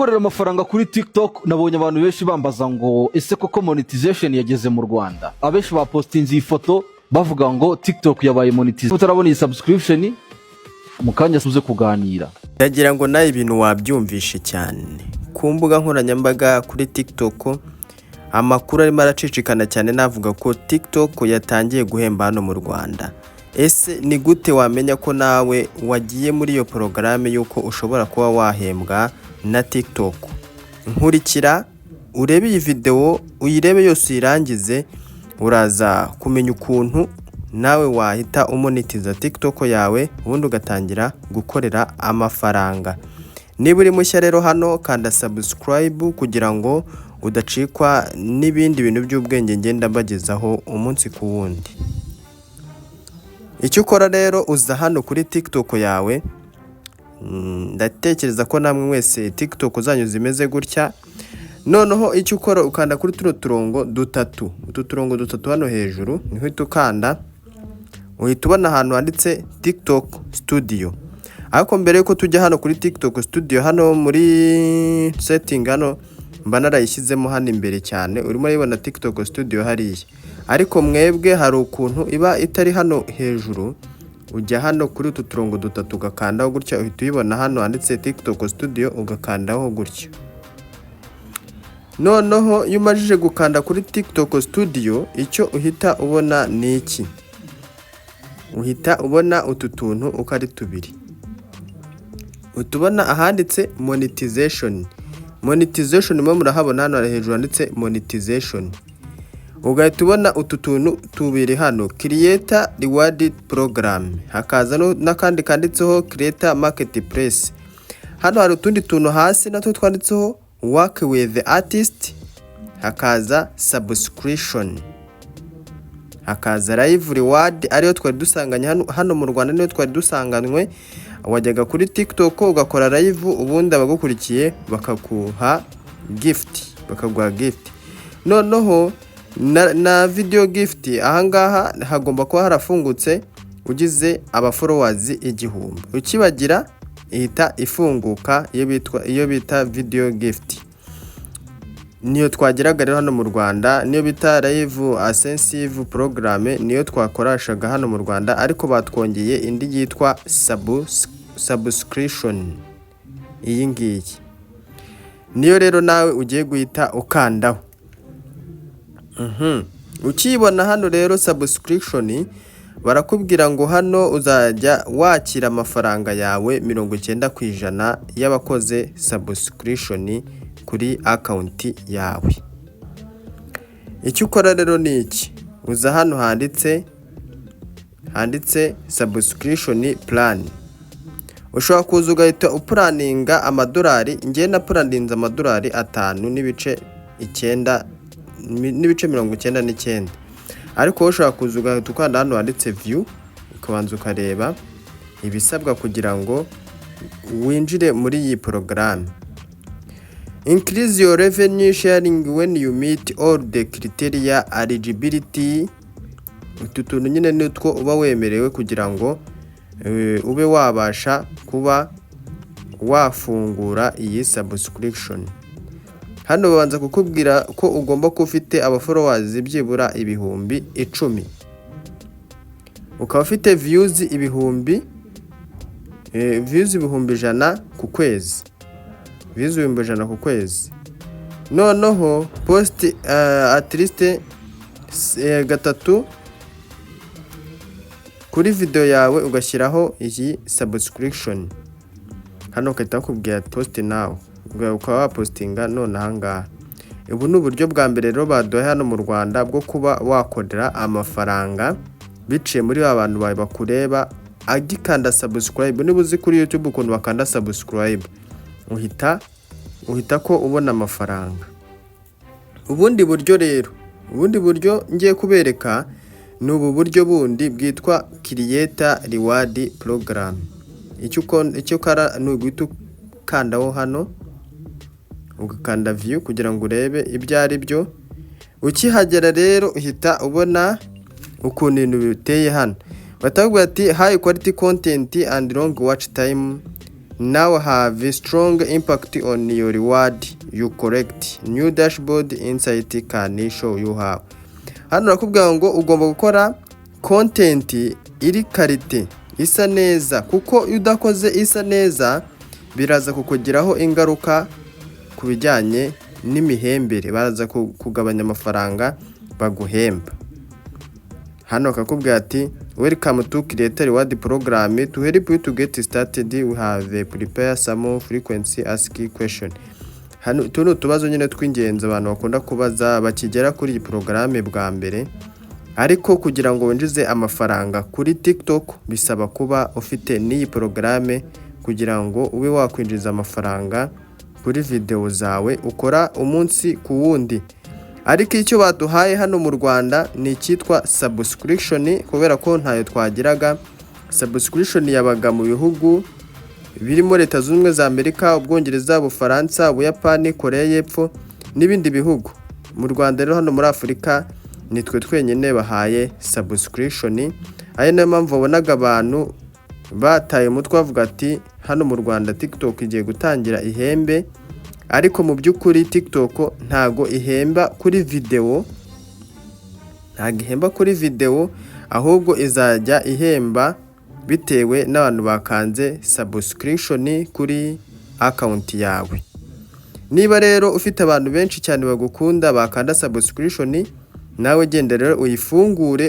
gukorera amafaranga kuri TikTok. Nabonye abantu benshi bambaza ngo ese koko monetization yageze mu Rwanda. Abenshi bapostinze iyi foto bavuga ngo TikTok yabaye monetization. Utarabona iyi subscription mu kanya suze kuganira. Yagira ngo naye ibintu wabyumvishe cyane. Ku mbuga nkoranyambaga kuri TikTok amakuru arimo aracicikana cyane navuga ko TikTok yatangiye guhemba hano mu Rwanda. Ese ni gute wamenya ko nawe wagiye muri iyo porogaramu yuko ushobora kuba wahembwa na TikTok? Nkurikira urebe iyi video uyirebe yose uyirangize, uraza kumenya ukuntu nawe wahita umonetiza TikTok yawe ubundi ugatangira gukorera amafaranga. Niba uri mushya rero hano kanda subscribe kugira ngo udacikwa n'ibindi bintu by'ubwenge ngenda mbagezaho umunsi ku wundi. Icyo ukora rero uza hano kuri TikTok yawe. Ndatekereza ko namwe mwese TikTok zanyu zimeze gutya. Noneho icyo ukora ukanda kuri turongo dutatu. Utu turongo dutatu hano hejuru niho ukanda. Uhita ubona ahantu handitse TikTok Studio. Ariko mbere yuko tujya hano kuri TikTok Studio, hano muri setting hano mba narayishyizemo hano imbere cyane. Urimo urabona TikTok Studio hariya. Ariko mwebwe hari ukuntu iba itari hano hejuru. Ujya hano kuri utu turongo dutatu ugakandaho gutya, uhita uyibona hano handitse TikTok Studio ugakandaho gutya. Noneho iyo umajije gukanda kuri TikTok Studio, icyo uhita ubona ni iki? Uhita ubona utu tuntu uko ari tubiri. Utubona ahanditse monetization. Monetization mo murahabona hano hejuru handitse monetization. Ugahita ubona utu tuntu tubiri hano, creator reward program. Hakaza n'akandi kanditseho creator marketplace. Hano hari utundi tuntu hasi natwo twanditseho work with the artist. Hakaza subscription. Hakaza live reward ariyo twari dusanganye hano mu Rwanda, niyo twari dusanganywe. Wajyaga kuri TikTok ugakora live ubundi abagukurikiye bakaguha gift. Noneho na video gift ahangaha hagomba kuba harafungutse ugize aba followers 1000. Ukibagira ihita ifunguka iyo bita video gift. Niyo twagiraga rero hano mu Rwanda, niyo bita live ascensive program, niyo twakorashaga hano mu Rwanda, ariko batwongeye indi yitwa subscription. Iyi ngiyi niyo rero nawe ugiye guhita ukandaho. Ukibona hano rero subscription, barakubwira ngo hano uzajya wakira amafaranga yawe 90% y'abakoze subscription kuri account yawe. Icyo ukora rero ni iki? Uza hano handitse subscription plan. Ushobora kuza ugahita upuraninga amadolari. Ngiye na puraninze amadolari 5.99. Ariko ushobora kuza ugahita ukanda hano handitse view, ukabanza ukareba ibisabwa kugira ngo winjire muri iyi program. Increase your revenue sharing when you meet all the criteria eligibility. Utu tuntu nyine nitwo uba wemerewe kugira ngo ube wabasha kuba wafungura iyi subscription. Hano babanza kukubwira ko ugomba kuba ufite aba followers byibura 10,000. Ukaba ufite views 100 ku kwezi. Views 100 ku kwezi. Noneho post at least gatatu kuri video yawe ugashyiraho iyi subscription. Hano ukahita bakubwira post now, ukaba wapostinga none ahangaha. Ubu ni uburyo bwa mbere rero baduhaye hano mu Rwanda bwo kuba wakorera amafaranga biciye muri abantu bawe bakureba. Agikanda subscribe, niba uzi kuri YouTube ukuntu bakanda subscribe, uhita ko ubona amafaranga. Ubundi buryo ngiye kubereka ni ubu buryo bundi bwitwa creator reward program. Icyo kara ni uguhita ukandaho hano ugakanda view kugira ngo urebe ibyo ari byo. Ukihagera rero uhita ubona ukuntu ibintu biteye hano. Batubwira ati high quality content and long watch time, now have a strong impact on your reward you collect. New dashboard insight can show you how. Hano nakubwira ngo ugomba gukora content iri karite isa neza, kuko iyo udakoze isa neza biraza kukugiraho ingaruka ku bijyanye n'imihembere, baraza kugabanya amafaranga baguhemba. Hano akakubwira ati welcome to creator reward program to help you to get started. We have prepare some frequency ask question. Hano tuno tubazo nyine tw'ingenzi abantu bakunda kubaza bakigera kuri iyi porogaramu bwa mbere, ariko kugira ngo winjize amafaranga kuri TikTok bisaba kuba ufite n'iyi porogaramu kugira ngo ube wakwinjiza amafaranga kuri video zawe ukora umunsi ku wundi. Ariko icyo baduhaye hano mu Rwanda ni icyitwa subscription, kubera ko ntayo twagiraga. Subscription yabaga mu bihugu birimo Leta Zunze Ubumwe za Amerika, Ubwongereza, Ubufaransa, Ubuyapani, Korea y'Epfo n'ibindi bihugu. Mu Rwanda rero hano muri Afurika nitwe twenyine bahaye subscription. Ayo niyo mpamvu wabonaga abantu bataye umutwe bavuga ati hano mu Rwanda TikTok igiye gutangira ihembe, ariko mu by'ukuri TikTok ntago ihemba kuri video, ahubwo izajya ihemba bitewe n'abantu bakanze subscription kuri account yawe. Niba rero ufite abantu benshi cyane bagukunda bakanda subscription, nawe genda rero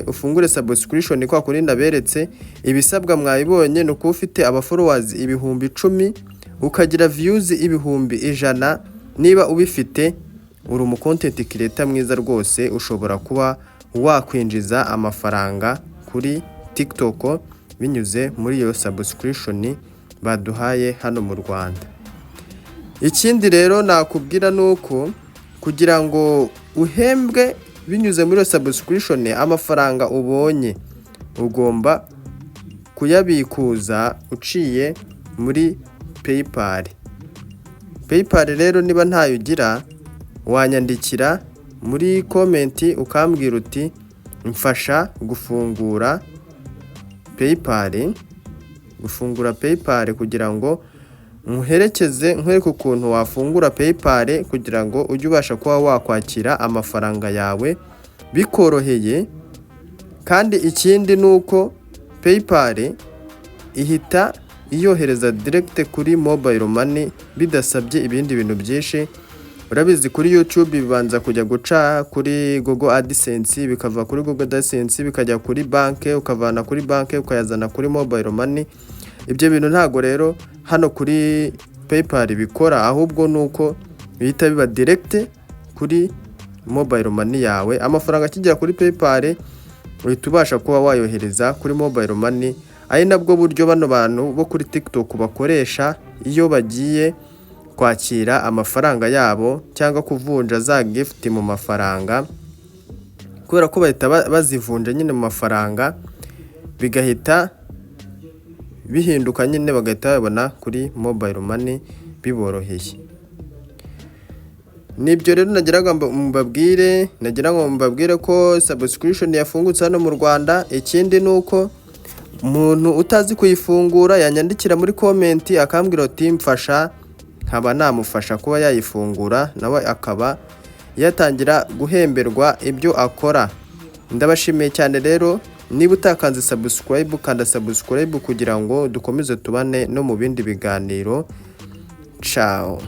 ufungure subscription kwa kuri ndaberetse. Ibisabwa mwabibonye ni uko ufite aba followers 10,000 ukagira views 100,000. Niba ubifite uri umu content creator mwiza rwose, ushobora kuba wakwinjiza amafaranga kuri TikTok binyuze muri iyo subscription baduhaye hano mu Rwanda. Ikindi rero nakubwira nuko kugira ngo uhembwe binyuze muri iyo subscription, amafaranga ubonye ugomba kuyabikuza uciye muri PayPal. Rero niba ntayo ugira wanyandikira muri comment ukambwira uti mfasha gufungura PayPal kugira ngo muherekeze nkwereke ukuntu wafungura PayPal kugira ngo ujye ubasha kuba wakwakira amafaranga yawe bikoroheye. Kandi ikindi nuko PayPal ihita iyohereza direct kuri mobile money bidasabye ibindi bintu byinshi. Urabizi kuri YouTube bibanza kujya guca kuri Google AdSense, bikava kuri Google AdSense bikajya kuri banke, ukavana kuri banke ukayazana kuri mobile money. Ibyo bintu ntago rero hano kuri PayPal bikora, ahubwo nuko bihita biba direct kuri mobile money yawe. Amafaranga akigera kuri PayPal uhita ubasha kuba wayohereza kuri mobile money. Ari nabwo buryo bano bantu bo kuri TikTok bakoresha iyo bagiye kwakira amafaranga yabo cyangwa kuvunja za gift mu mafaranga, kubera ko bahita bazivunja nyine mu mafaranga bigahita bihinduka nyine bagahita babona kuri mobile money biboroheye. Nibyo rero nagira ngo mbabwire ko subscription yafungutse hano mu Rwanda. Ikindi nuko umuntu utazi kuyifungura yanyandikira muri comment akambwira ati mfasha, nkaba namufasha kuba yayifungura nawe akaba yatangira guhemberwa ibyo akora. Ndabashimiye cyane rero, niba utakanze subscribe kanda subscribe kugira ngo dukomeze tubane no mu bindi biganiro. Ciao.